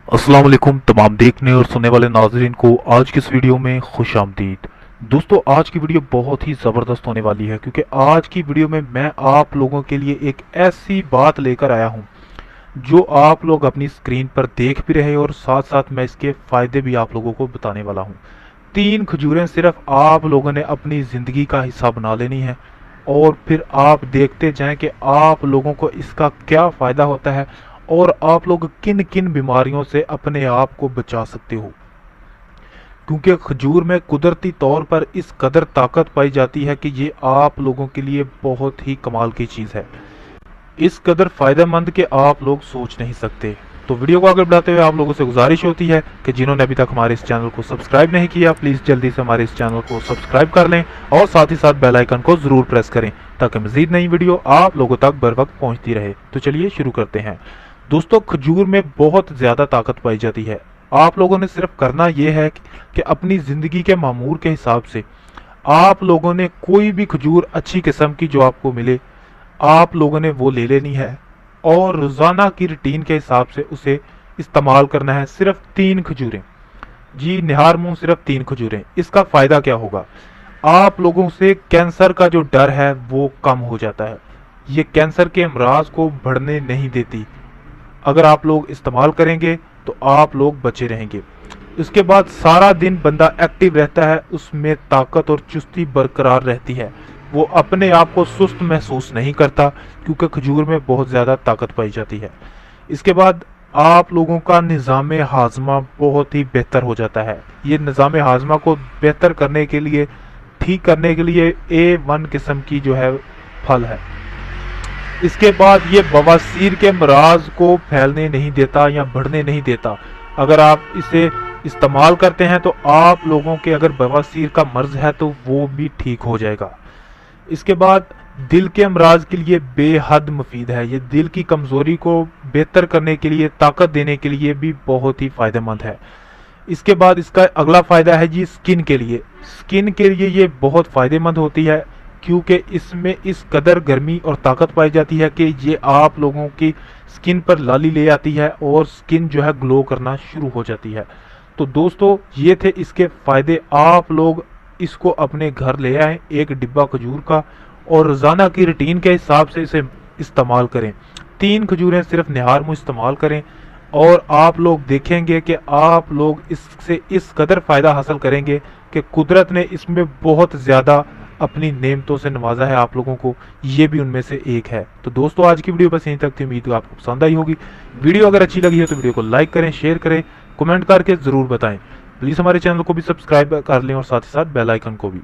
अस्सलाम वालेकुम तमाम देखने और सुनने वाले नाज़रीन को आज की इस वीडियो में खुश आमदीद। दोस्तों, आज की वीडियो बहुत ही ज़बरदस्त होने वाली है क्योंकि आज की वीडियो में मैं आप लोगों के लिए एक ऐसी बात लेकर आया हूं जो आप लोग अपनी स्क्रीन पर देख भी रहे हैं और साथ साथ मैं इसके फ़ायदे भी आप लोगों को बताने वाला हूं। 3 खजूरें सिर्फ आप लोगों ने अपनी ज़िंदगी का हिस्सा बना लेनी है और फिर आप देखते जाएं कि आप लोगों को इसका क्या फ़ायदा होता है और आप लोग किन किन बीमारियों से अपने आप को बचा सकते हो। क्योंकि खजूर में कुदरती तौर पर इस कदर ताकत पाई जाती है कि ये आप लोगों के लिए बहुत ही कमाल की चीज़ है, इस कदर फायदेमंद कि आप लोग सोच नहीं सकते। तो वीडियो को आगे बढ़ाते हुए आप लोगों से गुजारिश होती है कि जिन्होंने अभी तक हमारे इस चैनल को सब्सक्राइब नहीं किया, प्लीज़ जल्दी से हमारे इस चैनल को सब्सक्राइब कर लें और साथ ही साथ बेल आइकन को ज़रूर प्रेस करें ताकि मज़ीद नई वीडियो आप लोगों तक बर वक्त पहुँचती रहे। तो चलिए शुरू करते हैं। दोस्तों, खजूर में बहुत ज़्यादा ताकत पाई जाती है। आप लोगों ने सिर्फ करना यह है कि अपनी ज़िंदगी के मामूर के हिसाब से आप लोगों ने कोई भी खजूर अच्छी किस्म की जो आपको मिले, आप लोगों ने वो ले लेनी है और रोज़ाना की रूटीन के हिसाब से उसे इस्तेमाल करना है। सिर्फ 3 खजूरें, जी निहार मुंह सिर्फ 3 खजूरें। इसका फ़ायदा क्या होगा? आप लोगों से कैंसर का जो डर है वो कम हो जाता है। ये कैंसर के अमराज को बढ़ने नहीं देती। अगर आप लोग इस्तेमाल करेंगे तो आप लोग बचे रहेंगे। उसके बाद सारा दिन बंदा एक्टिव रहता है, उसमें ताकत और चुस्ती बरकरार रहती है, वो अपने आप को सुस्त महसूस नहीं करता क्योंकि खजूर में बहुत ज़्यादा ताकत पाई जाती है। इसके बाद आप लोगों का निज़ाम हाजमा बहुत ही बेहतर हो जाता है। ये निज़ाम हाजमा को बेहतर करने के लिए, ठीक करने के लिए A1 किस्म की जो है फल है। इसके बाद ये बवासीर के मराज को फैलने नहीं देता या बढ़ने नहीं देता। अगर आप इसे इस्तेमाल करते हैं तो आप लोगों के अगर बवासीर का मर्ज है तो वो भी ठीक हो जाएगा। इसके बाद दिल के अमराज के लिए बेहद मुफीद है। ये दिल की कमज़ोरी को बेहतर करने के लिए, ताकत देने के लिए भी बहुत ही फ़ायदेमंद है। इसके बाद इसका अगला फ़ायदा है जी स्किन के लिए। स्किन के लिए ये बहुत फ़ायदेमंद होती है क्योंकि इसमें इस कदर गर्मी और ताकत पाई जाती है कि ये आप लोगों की स्किन पर लाली ले आती है और स्किन जो है ग्लो करना शुरू हो जाती है। तो दोस्तों, ये थे इसके फ़ायदे। आप लोग इसको अपने घर ले आएँ, एक डिब्बा खजूर का, और रोज़ाना की रूटीन के हिसाब से इसे इस्तेमाल करें। 3 खजूरें सिर्फ निहार मुँह इस्तेमाल करें और आप लोग देखेंगे कि आप लोग इससे इस कदर फ़ायदा हासिल करेंगे कि कुदरत ने इसमें बहुत ज़्यादा अपनी नेमतों से नवाजा है आप लोगों को, ये भी उनमें से एक है। तो दोस्तों, आज की वीडियो बस यहीं तक थी। उम्मीद आपको पसंद आई होगी। वीडियो अगर अच्छी लगी है तो वीडियो को लाइक करें, शेयर करें, कमेंट करके ज़रूर बताएं। प्लीज़ हमारे चैनल को भी सब्सक्राइब कर लें और साथ ही साथ बेल आइकन को भी।